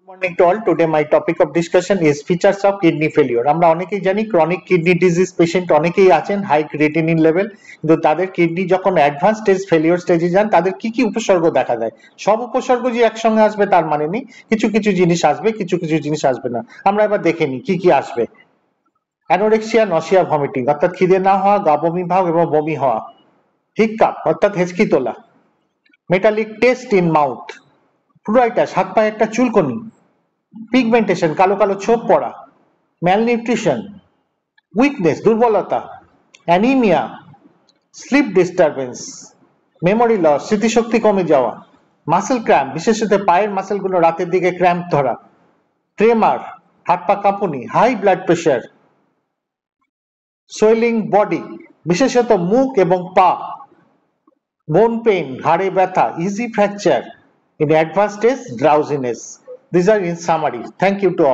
Morning to all. Today my topic of discussion is features of kidney failure. আমরা অনেকেই জানি chronic kidney disease patient অনেকেই আছেন high creatinine level, কিন্তু তাদের কিডনি যখন অ্যাডভান্স স্টেজ ফেলিওর স্টেজে যান তাদের কি কি উপসর্গ দেখা দেয়। সব উপসর্গ যে একসঙ্গে আসবে তার মানে নেই, কিছু কিছু জিনিস আসবে, কিছু কিছু জিনিস আসবে না। আমরা এবার দেখে নিই কি কি আসবে। অ্যানোরেক্সিয়া, নসিয়া, ভমিটিং অর্থাৎ খিদে না হওয়া, গা বমি ভাব এবং বমি হওয়া। হিক্কাপ অর্থাৎ হেঁচকি তোলা। Metallic taste in mouth. Pruritus হাত পায়ে একটা চুলকনি। পিগমেন্টেশন কালো কালো ছোপ পড়া। ম্যালনিউট্রিশন, উইকনেস দুর্বলতা, anaemia, sleep disturbance, memory loss স্মৃতিশক্তি কমে যাওয়া, মাসেল ক্র্যাম্প বিশেষত পায়ের মাসেলগুলো রাতের দিকে ক্র্যাম্প ধরা, ট্রেমার হাত পা কাঁপুনি, high blood pressure, swelling body বিশেষত মুখ এবং পা, বোন পেইন হাড়ে ব্যথা, easy fracture, in advanced stage drowsiness. These are in summary. Thank you to all.